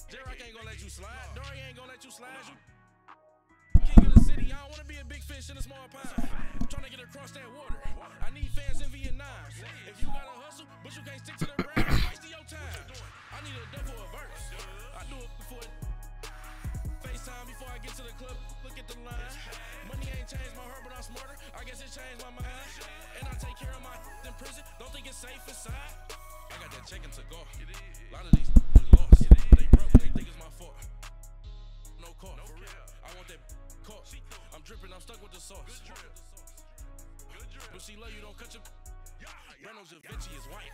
J-Rock ain't gonna let you slide. Dory ain't gonna let you slide. You king of the city. I don't wanna be a big fish in a small pond. I'm trying to get across that water. I need fans in Vietnam. If you gotta hustle, but you can't stick to the brand, wasting your time. I need a dub for a verse. I do it for FaceTime before I get to the club. Look at the line. Money ain't changed my heart, but I'm smarter. I guess it changed my mind. And I take care of my in prison. Don't think it's safe inside. I got that check to go. A lot of these lost. They broke. They think it's my fault. No call. For real. I want that caught. I'm dripping. I'm stuck with the sauce. But she love you. Don't cut your. Reynolds Da Vinci is white.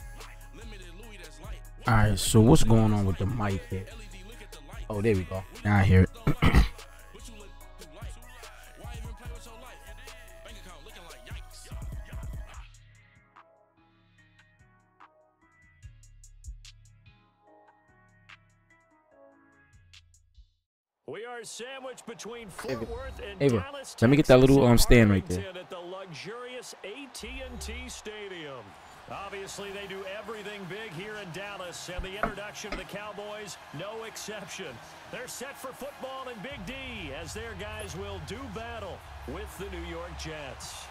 Limited Louis that's light. All right, so what's going on with the mic here? Oh, there we go. Now I hear it. We are sandwiched between Fort Worth and Dallas. Let me get that little stand right there. At the luxurious AT&T Stadium. Obviously, they do everything big here in Dallas, and the introduction of the Cowboys, no exception. They're set for football in Big D as their guys will do battle with the New York Jets.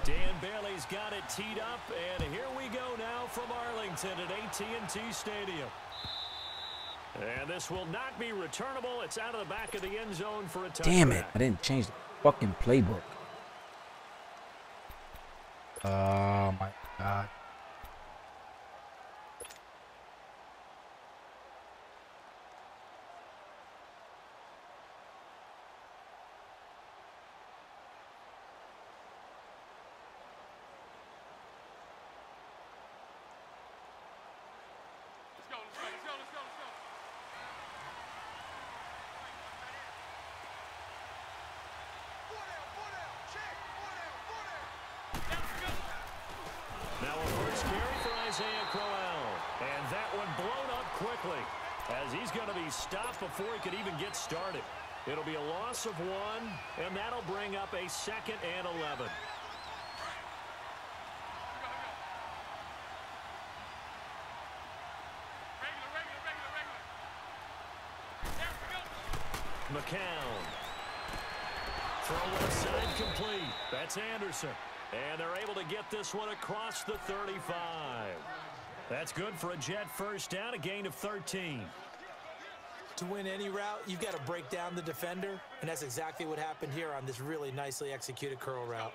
Dan Bailey's got it teed up, and here we go now from Arlington at AT&T Stadium. And this will not be returnable. It's out of the back of the end zone for a touchdown. Damn it, I didn't change the fucking playbook. Oh my God. And that one blown up quickly as he's going to be stopped before he could even get started. It'll be a loss of 1, and that'll bring up a 2nd and 11. McCown. Throw left side complete. That's Anderson. And they're able to get this one across the 35. That's good for a Jet first down, a gain of 13. To win any route, you've got to break down the defender, and that's exactly what happened here on this really nicely executed curl route.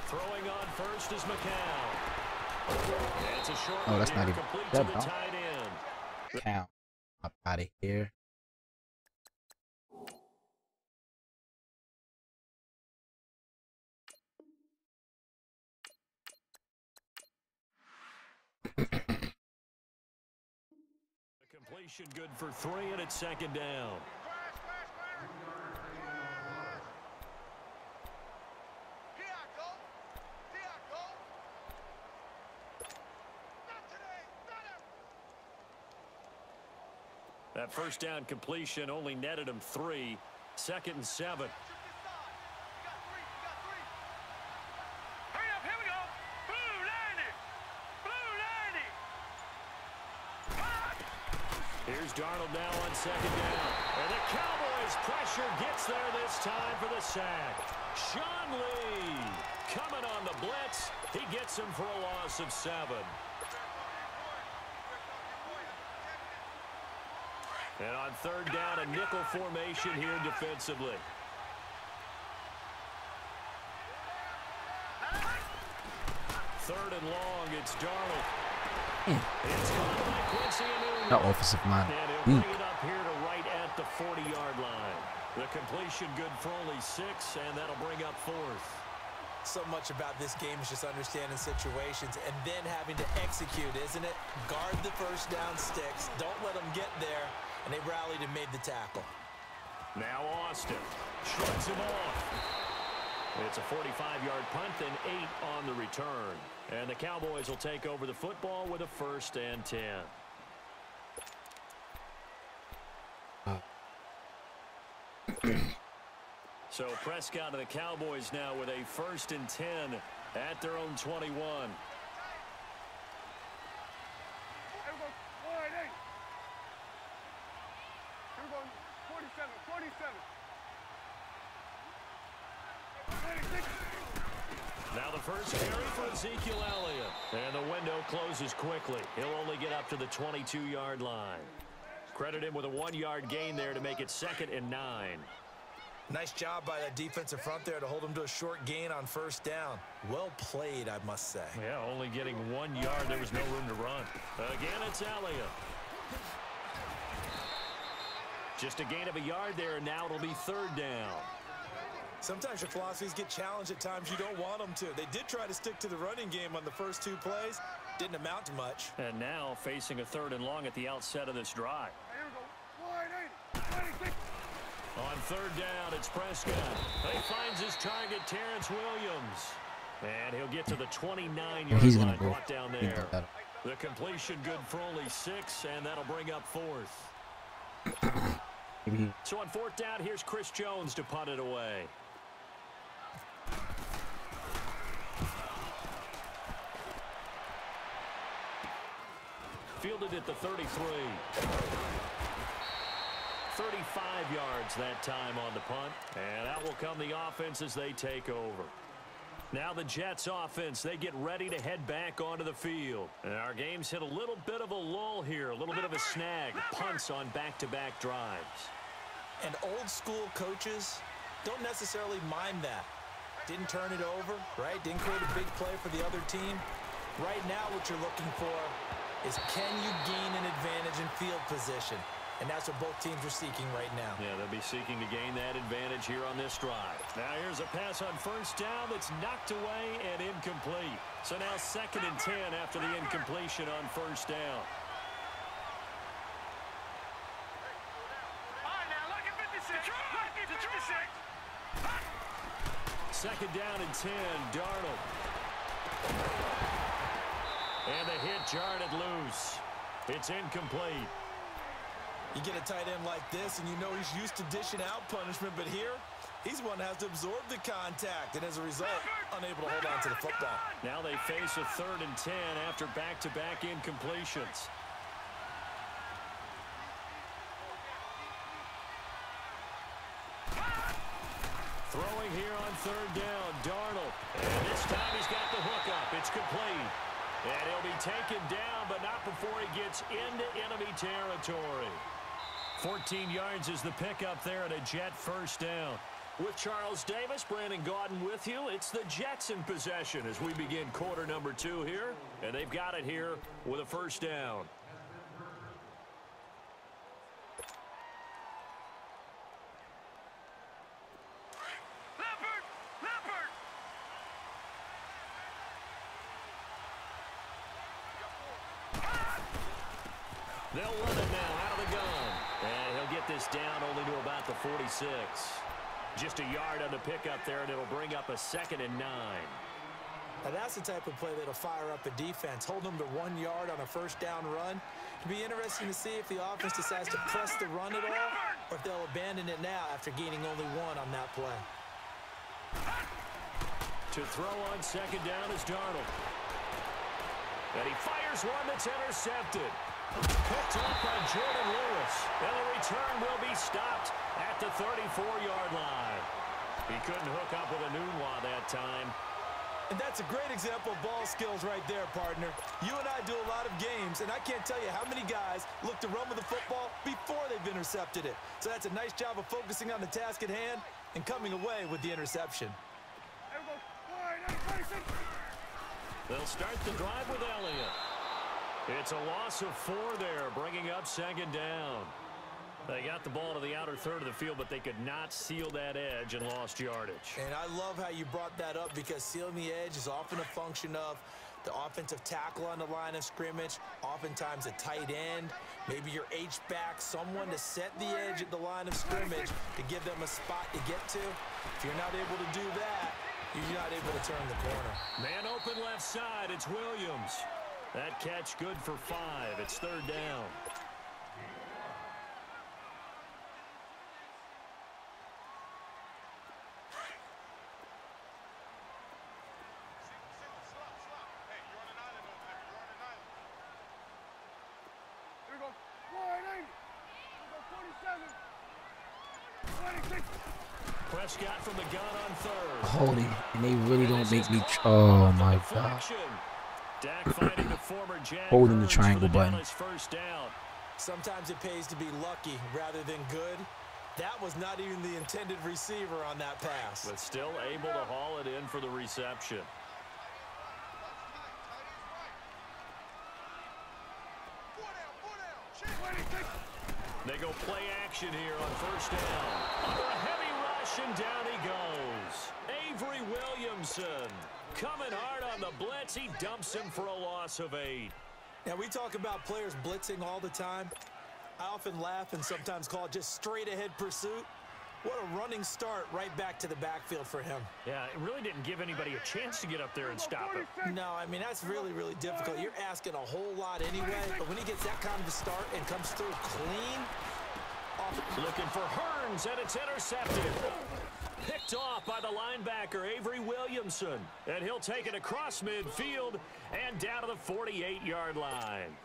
Throwing on first is McCown. It's a short Oh, that's not even good, no. Count up out of here. Completion good for 3, and it's 2nd down. That first down completion only netted him 3. 2nd and 7. Here's Darnold now on 2nd down. And the Cowboys pressure gets there this time for the sack. Sean Lee coming on the blitz. He gets him for a loss of 7. And on 3rd down, a nickel formation here defensively. Third and long, it's Darnold. It's caught by Quincy Enunwa. That offensive line. And he'll bring it up here to right at the 40-yard line. The completion good for only 6, and that'll bring up 4th. So much about this game is just understanding situations and then having to execute, isn't it? Guard the first down sticks. Don't let them get there. And they rallied and made the tackle. Now Austin shrugs him off. It's a 45-yard punt and 8 on the return. And the Cowboys will take over the football with a 1st and 10. So Prescott of the Cowboys now with a 1st and 10 at their own 21. Now the first carry for Ezekiel Elliott. And the window closes quickly. He'll only get up to the 22-yard line. Credit him with a 1-yard gain there to make it 2nd and 9. Nice job by that defensive front there to hold him to a short gain on 1st down. Well played, I must say. Yeah, only getting 1 yard. There was no room to run. Again, it's Elliott. Just a gain of a yard there, and now it'll be 3rd down. Sometimes your philosophies get challenged at times you don't want them to. They did try to stick to the running game on the first 2 plays. Didn't amount to much. And now facing a 3rd and long at the outset of this drive. On 3rd down, it's Prescott. He finds his target, Terrence Williams. And he'll get to the 29-yard line, brought down there. The completion good for only 6, and that'll bring up 4th. So on 4th down, here's Chris Jones to punt it away. Fielded at the 33. 35 yards that time on the punt. And out will come the offense as they take over. Now the Jets offense, they get ready to head back onto the field. And our game's hit a little bit of a lull here, a little bit of a snag. Punts on back-to-back drives. And old school coaches don't necessarily mind that. Didn't turn it over, right? Didn't create a big play for the other team. Right now what you're looking for is can you gain an advantage in field position? And that's what both teams are seeking right now. Yeah, they'll be seeking to gain that advantage here on this drive. Now here's a pass on 1st down that's knocked away and incomplete. So now 2nd and 10 after the incompletion on 1st down. Second down and 10, Darnold. And the hit jarred it loose. It's incomplete. You get a tight end like this, and you know he's used to dishing out punishment, but here, he's one that has to absorb the contact, and as a result, unable to hold on to the football. Now they face a 3rd and 10 after back-to-back incompletions. Throwing here on 3rd down, Darnold. And this time he's got the hook up. It's complete. And he'll be taken down, but not before he gets into enemy territory. 14 yards is the pickup there at a Jet 1st down. With Charles Davis, Brandon Gaudin with you. It's the Jets in possession as we begin quarter number 2 here. And they've got it here with a 1st down. They'll run it now out of the gun. And he'll get this down only to about the 46. Just a yard on the pickup there, and it'll bring up a 2nd and 9. Now that's the type of play that'll fire up a defense. Hold them to 1 yard on a 1st down run. It'll be interesting to see if the offense decides to press the run at all, or if they'll abandon it now after gaining only 1 on that play. To throw on 2nd down is Darnold. And he fires one that's intercepted. Picked up by Jordan Lewis. And the return will be stopped at the 34-yard line. He couldn't hook up with a Nunwa that time. And that's a great example of ball skills right there, partner. You and I do a lot of games, and I can't tell you how many guys look to run with the football before they've intercepted it. So that's a nice job of focusing on the task at hand and coming away with the interception. They'll start the drive with Elliott. It's a loss of 4 there, bringing up 2nd down. They got the ball to the outer third of the field, but they could not seal that edge and lost yardage. And I love how you brought that up, because sealing the edge is often a function of the offensive tackle on the line of scrimmage, oftentimes a tight end, maybe your H-back, someone to set the edge at the line of scrimmage to give them a spot to get to. If you're not able to do that, you're not able to turn the corner. Man open left side, it's Williams. That catch good for 5. It's 3rd down. Prescott from the gun on third. Holy, and they really don't make me. Oh my God. Dak fighting the former Jag Holding the Hurns triangle for the button. Dallas first down. Sometimes it pays to be lucky rather than good. That was not even the intended receiver on that pass. But still able to haul it in for the reception. They go play action here on first down. Under a heavy rush, and down he goes. Avery Williamson coming hard on the blitz. He dumps him for a loss of 8. Now, we talk about players blitzing all the time. I often laugh and sometimes call it just straight-ahead pursuit. What a running start right back to the backfield for him. Yeah, it really didn't give anybody a chance to get up there and stop him. No, I mean, that's really, really difficult. You're asking a whole lot anyway, but when he gets that kind of a start and comes through clean. Looking for Hurns, and it's intercepted. Picked off by the linebacker, Avery Williamson. And he'll take it across midfield and down to the 48-yard line.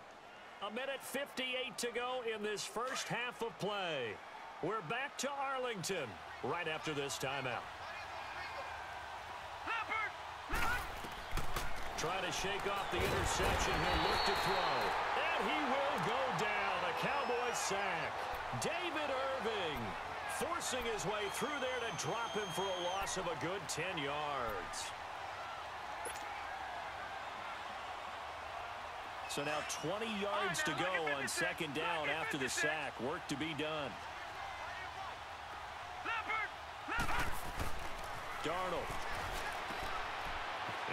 1:58 to go in this first half of play. We're back to Arlington right after this timeout. Trying to shake off the interception. He'll look to throw. And he will go down. A Cowboys sack. David Irving forcing his way through there to drop him for a loss of a good 10 yards. So now 20 yards to go on second down after the sack. Work to be done. Darnold.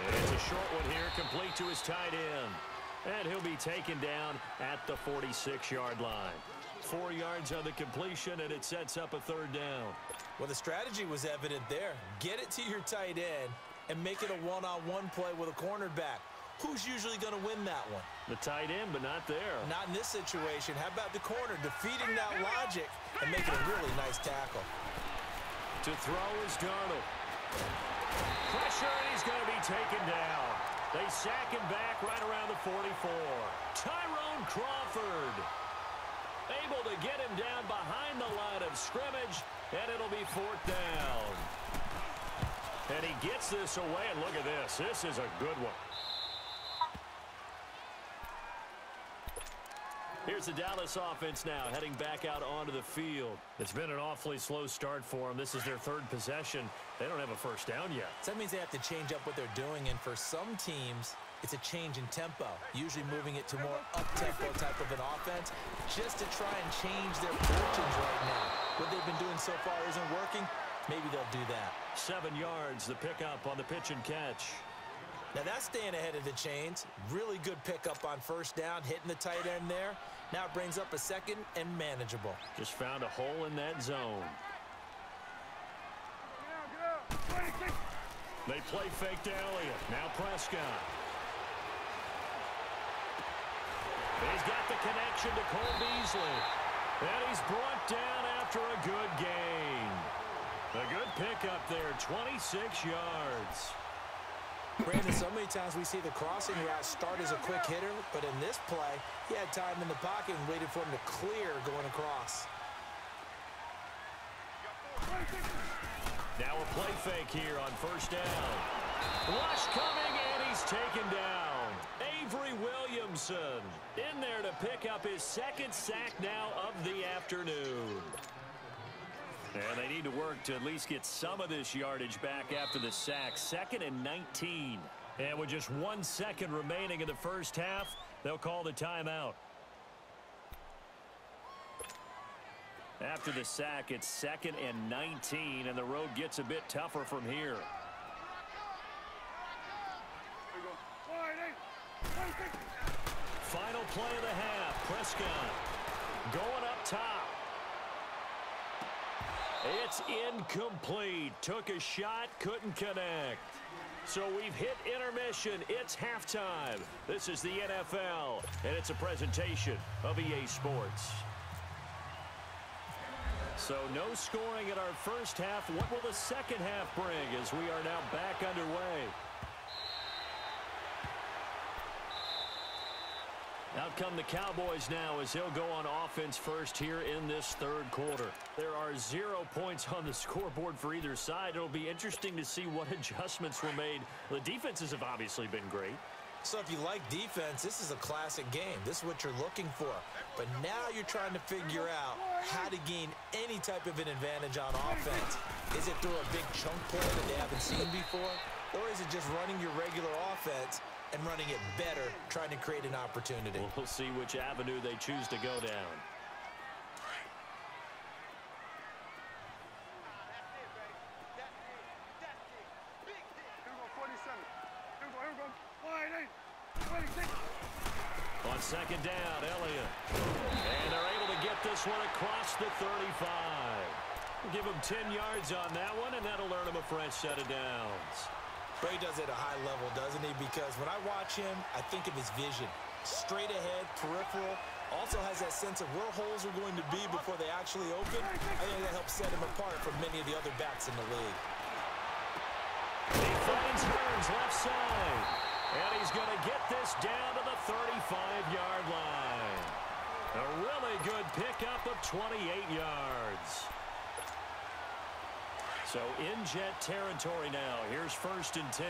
And it's a short one here, complete to his tight end. And he'll be taken down at the 46-yard line. 4 yards on the completion, and it sets up a third down. Well, the strategy was evident there. Get it to your tight end and make it a one-on-one play with a cornerback. Who's usually going to win that one? The tight end, but not there. Not in this situation. How about the corner defeating that logic and making a really nice tackle? To throw is Darnold. Pressure, and he's going to be taken down. They sack him back right around the 44. Tyrone Crawford able to get him down behind the line of scrimmage, and it'll be fourth down. And he gets this away, and look at this. This is a good one. Here's the Dallas offense now, heading back out onto the field. It's been an awfully slow start for them. This is their third possession. They don't have a first down yet. So that means they have to change up what they're doing, and for some teams, it's a change in tempo, usually moving it to more up-tempo type of an offense, just to try and change their fortunes right now. What they've been doing so far isn't working. Maybe they'll do that. 7 yards, the pickup on the pitch and catch. Now that's staying ahead of the chains. Really good pickup on first down, hitting the tight end there. Now it brings up a second and manageable. Just found a hole in that zone. They play fake to Elliott. Now Prescott. He's got the connection to Cole Beasley. And he's brought down after a good gain. A good pickup there, 26 yards. Brandon, so many times we see the crossing route start as a quick hitter, but in this play, he had time in the pocket and waited for him to clear going across. Now a play fake here on first down. Rush coming, and he's taken down. Avery Williamson in there to pick up his second sack now of the afternoon. And they need to work to at least get some of this yardage back after the sack. 2nd and 19. And with just 1 second remaining in the first half, they'll call the timeout. After the sack, it's 2nd and 19, and the road gets a bit tougher from here. Final play of the half. Prescott going up top. It's incomplete. Took a shot, couldn't connect. So we've hit intermission. It's halftime. This is the NFL, and it's a presentation of EA Sports. So no scoring in our first half. What will the second half bring as we are now back underway? Out come the Cowboys now as they'll go on offense first here in this third quarter. There are 0 points on the scoreboard for either side. It'll be interesting to see what adjustments were made. The defenses have obviously been great. So if you like defense, this is a classic game. This is what you're looking for. But now you're trying to figure out how to gain any type of an advantage on offense. Is it through a big chunk play that they haven't seen before? Or is it just running your regular offense and running it better, trying to create an opportunity? We'll see which avenue they choose to go down. On second down, Elliott. And they're able to get this one across the 35. Give him 10 yards on that one, and that'll earn him a fresh set of downs. Bray does it at a high level, doesn't he? Because when I watch him, I think of his vision. Straight ahead, peripheral. Also has that sense of where holes are going to be before they actually open. I think that helps set him apart from many of the other backs in the league. He finds Hearns left side. And he's going to get this down to the 35-yard line. A really good pickup of 28 yards. So in Jet territory now. Here's 1st and 10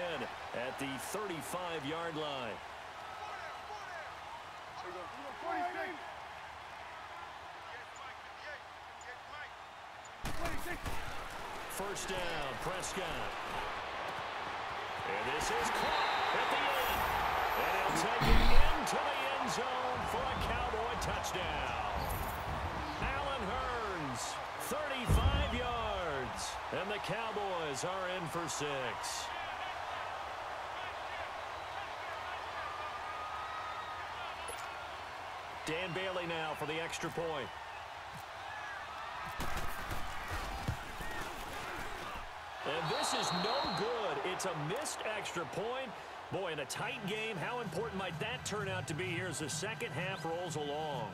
at the 35-yard line. First down, Prescott. And this is caught at the end. And he'll take it into the end zone for a Cowboy touchdown. Allen Hearns, 35 yards. And the Cowboys are in for 6. Dan Bailey now for the extra point. And this is no good. It's a missed extra point. Boy, in a tight game, how important might that turn out to be here as the second half rolls along?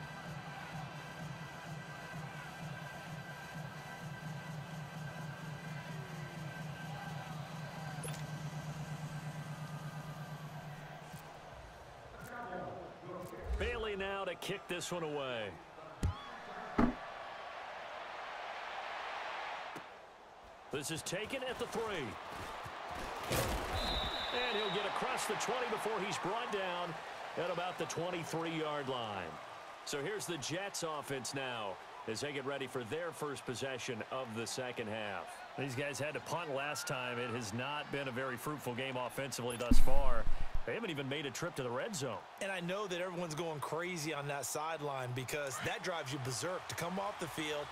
Bailey now to kick this one away. This is taken at the 3. And he'll get across the 20 before he's brought down at about the 23-yard line. So here's the Jets offense now as they get ready for their first possession of the second half. These guys had to punt last time. It has not been a very fruitful game offensively thus far. They haven't even made a trip to the red zone. And I know that everyone's going crazy on that sideline because that drives you berserk to come off the field,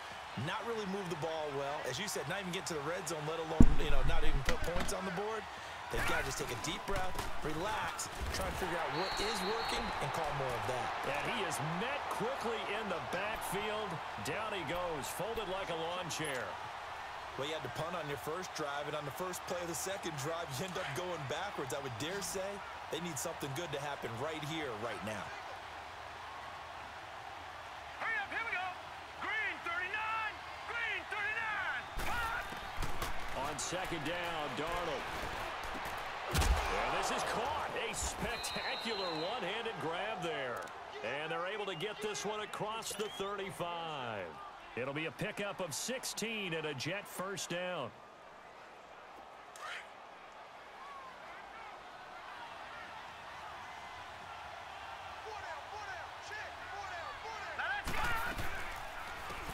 not really move the ball well. As you said, not even get to the red zone, let alone, not even put points on the board. They've got to just take a deep breath, relax, try and figure out what is working, and call more of that. And he is met quickly in the backfield. Down he goes, folded like a lawn chair. Well, you had to punt on your first drive, and on the first play of the second drive, you end up going backwards. I would dare say they need something good to happen right here, right now. Hurry up, here we go. Green 39, green 39. Punt! On second down, Darnold. And this is caught. A spectacular one-handed grab there. And they're able to get this one across the 35. It'll be a pickup of 16 and a Jet first down.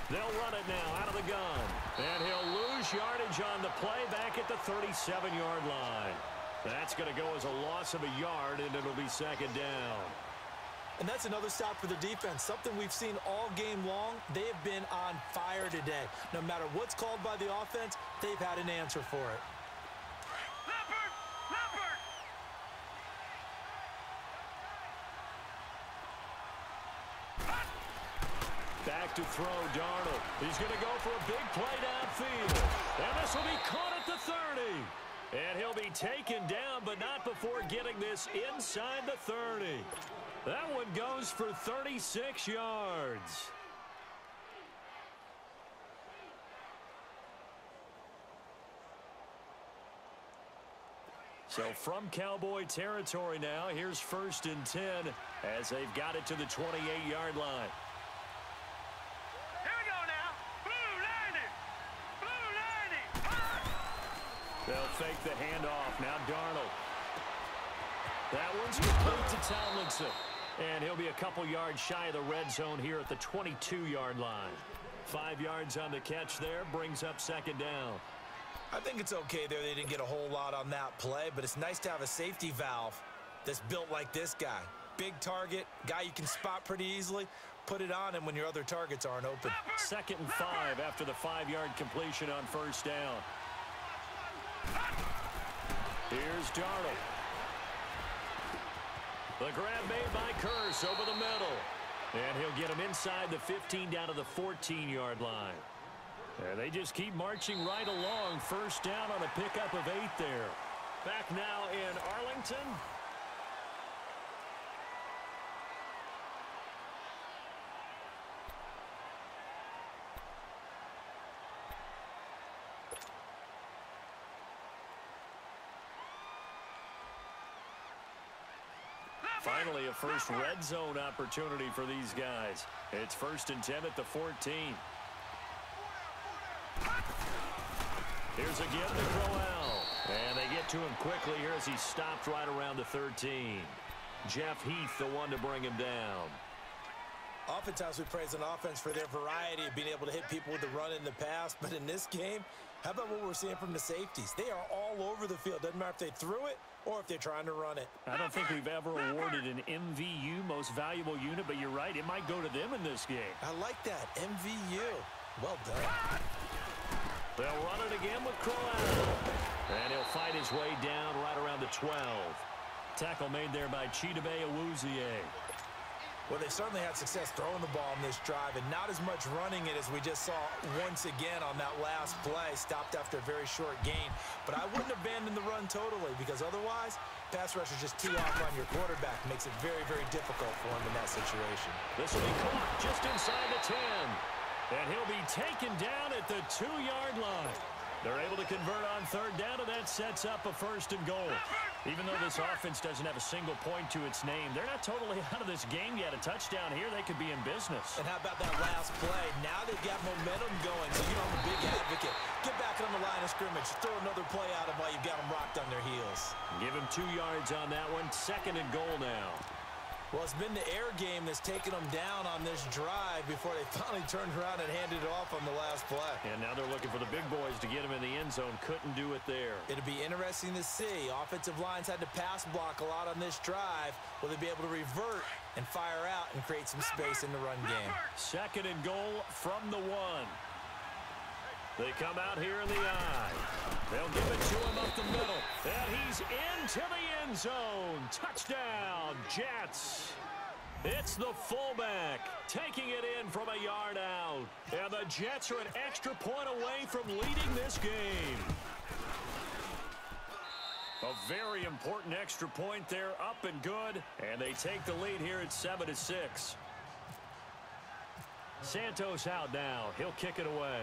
They'll run it now out of the gun. And he'll lose yardage on the play back at the 37-yard line. That's going to go as a loss of a yard, and it'll be second down. And that's another stop for the defense, something we've seen all game long. They have been on fire today. No matter what's called by the offense, they've had an answer for it. Leopard! Leopard! Back to throw, Darnold. He's going to go for a big play downfield. And this will be caught at the 30. And he'll be taken down, but not before getting this inside the 30. That one goes for 36 yards. So from Cowboy territory now, here's 1st and 10 as they've got it to the 28-yard line. Here we go now. Blue 90. They'll fake the handoff. Now Darnold. That one's complete to Tomlinson. And he'll be a couple yards shy of the red zone here at the 22-yard line. 5 yards on the catch there, brings up 2nd down. I think it's okay there. They didn't get a whole lot on that play, but it's nice to have a safety valve that's built like this guy. Big target, guy you can spot pretty easily. Put it on him when your other targets aren't open. 2nd and 5 after the 5-yard completion on 1st down. Here's Darnold. The grab made by Curse over the middle. And he'll get him inside the 15 down to the 14-yard line. And they just keep marching right along. 1st down on a pickup of 8 there. Back now in Arlington. Finally, a first red zone opportunity for these guys. It's 1st and 10 at the 14. Here's again to Crowell. And they get to him quickly here as he stopped right around the 13. Jeff Heath, the one to bring him down. Oftentimes we praise an offense for their variety of being able to hit people with the run in the past. But in this game, how about what we're seeing from the safeties? They are all over the field. Doesn't matter if they threw it or if they're trying to run it. I don't think we've ever awarded an MVU, most valuable unit, but you're right, it might go to them in this game. I like that, MVU. Well done. They'll run it again with Crowell. And he'll fight his way down right around the 12. Tackle made there by Chidobe Awuzie. Well, they certainly had success throwing the ball in this drive, and not as much running it as we just saw once again on that last play. Stopped after a very short gain. But I wouldn't abandon the run totally, because otherwise, pass rush is just too off on your quarterback. Makes it very, very difficult for him in that situation. This will be caught just inside the 10. And he'll be taken down at the 2-yard line. They're able to convert on 3rd down, and that sets up a 1st and goal. Even though this offense doesn't have a single point to its name, they're not totally out of this game yet. A touchdown here, they could be in business. And how about that last play? Now they've got momentum going, so you know I'm a big advocate. Get back on the line of scrimmage. Throw another play at them while you've got them rocked on their heels. Give him 2 yards on that one. 2nd and goal now. Well, it's been the air game that's taken them down on this drive before they finally turned around and handed it off on the last play. And now they're looking for the big boys to get him in the end zone. Couldn't do it there. It'll be interesting to see. Offensive lines had to pass block a lot on this drive. Will they be able to revert and fire out and create some space in the run game? 2nd and goal from the 1. They come out here in the eye. They'll give it to him up the middle. And he's into the end zone. Touchdown, Jets. It's the fullback taking it in from a yard out. And the Jets are an extra point away from leading this game. A very important extra point there, up and good. And they take the lead here at 7-6. Santos out now. He'll kick it away.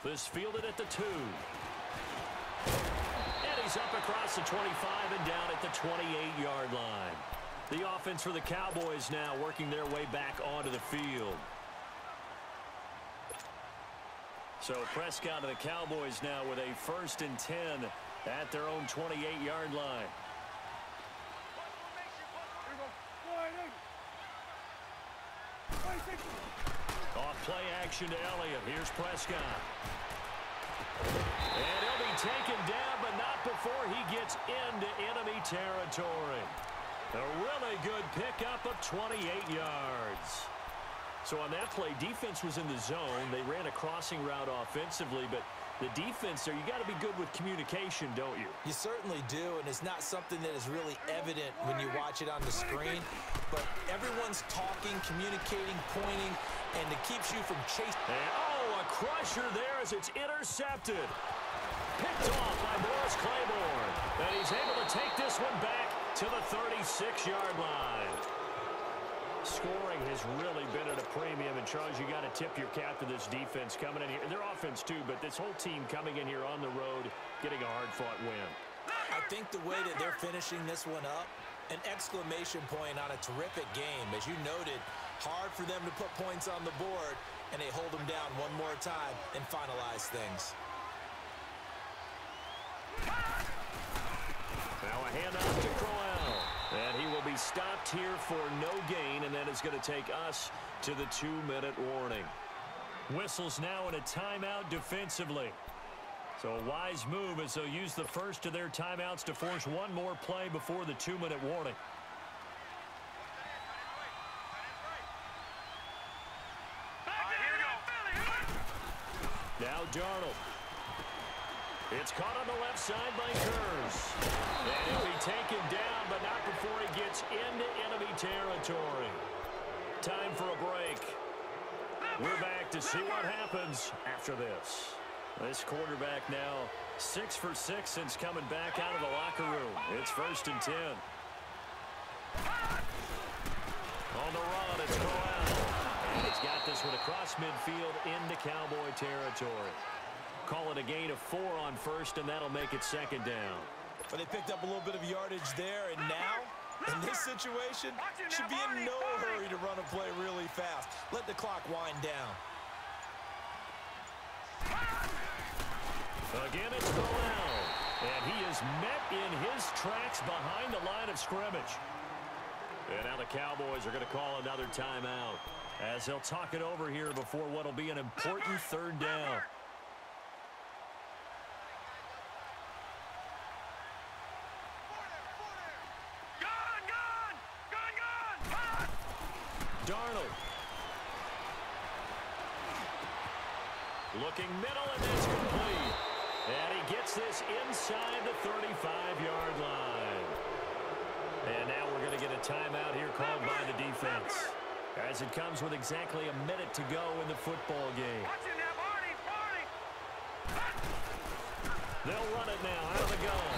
This fielded at the 2. And he's up across the 25 and down at the 28-yard line. The offense for the Cowboys now working their way back onto the field. So Prescott and the Cowboys now with a 1st and 10 at their own 28-yard line. Off play action to Elliott. Here's Prescott. And he'll be taken down, but not before he gets into enemy territory. A really good pickup of 28 yards. So on that play, defense was in the zone. They ran a crossing route offensively, but the defense there, you got to be good with communication, don't you? You certainly do, and it's not something that is really evident when you watch it on the screen. But everyone's talking, communicating, pointing, and it keeps you from chasing. And, oh, a crusher there as it's intercepted. Picked off by Morris Claiborne. And he's able to take this one back to the 36-yard line. Scoring has really been at a premium, and Charles, you got to tip your cap to this defense coming in here. Their offense too, but this whole team coming in here on the road, getting a hard-fought win. I think the way that they're finishing this one up, an exclamation point on a terrific game. As you noted, hard for them to put points on the board, and they hold them down one more time and finalize things. Now a handoff to Crowell. And he will be stopped here for no gain, and then it's going to take us to the 2-minute warning. Whistles now in a timeout defensively. So a wise move as they'll use the first of their timeouts to force one more play before the 2-minute warning. Now Darnold. It's caught on the left side by Kurz. And he'll be taken down, but not before he gets into enemy territory. Time for a break. We're back to see what happens after this. This quarterback now 6 for 6 since coming back out of the locker room. It's 1st and 10. On the run, it's Crowell. And he's got this one across midfield into Cowboy territory. Call it a gain of 4 on first, and that'll make it 2nd down. But they picked up a little bit of yardage there, and now, in this situation, should be in no hurry to run a play really fast. Let the clock wind down. Again, it's Crowell. And he is met in his tracks behind the line of scrimmage. And now the Cowboys are going to call another timeout as they'll talk it over here before what will be an important 3rd down. Darnold. Looking middle, and that's complete. And he gets this inside the 35-yard line. And now we're going to get a timeout here called by the defense, as it comes with exactly a minute to go in the football game. They'll run it now out of the gun.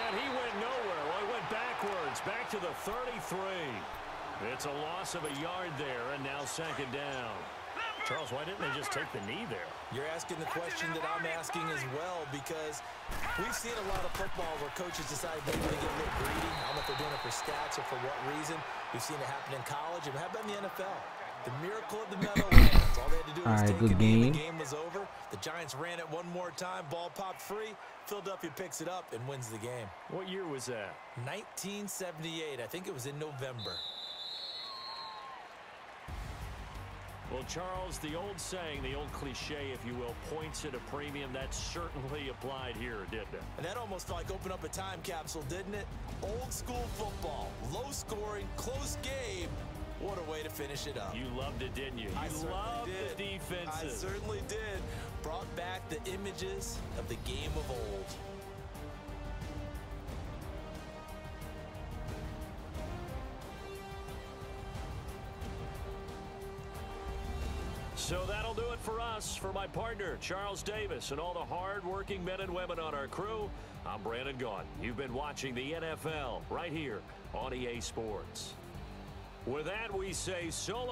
And he went nowhere. Well, he went backwards, back to the 33. It's a loss of a yard there, and now 2nd down. Charles, why didn't they just take the knee there? You're asking the question that I'm asking as well, because we've seen a lot of football where coaches decide maybe to get a little greedy. I don't know if they're doing it for stats or for what reason. We've seen it happen in college, and how about in the NFL? The miracle of the Meadowlands. All they had to do was take a knee, the game was over. The Giants ran it one more time, ball popped free. Philadelphia picks it up and wins the game. What year was that? 1978. I think it was in November. Well, Charles, the old saying, the old cliche, if you will, points at a premium, that certainly applied here, didn't it? And that almost felt like opened up a time capsule, didn't it? Old school football, low scoring, close game. What a way to finish it up. You loved it, didn't you? You loved the defenses. I certainly did. Brought back the images of the game of old. So that'll do it for us. For my partner, Charles Davis, and all the hard-working men and women on our crew, I'm Brandon Gaudin. You've been watching the NFL right here on EA Sports. With that, we say so long.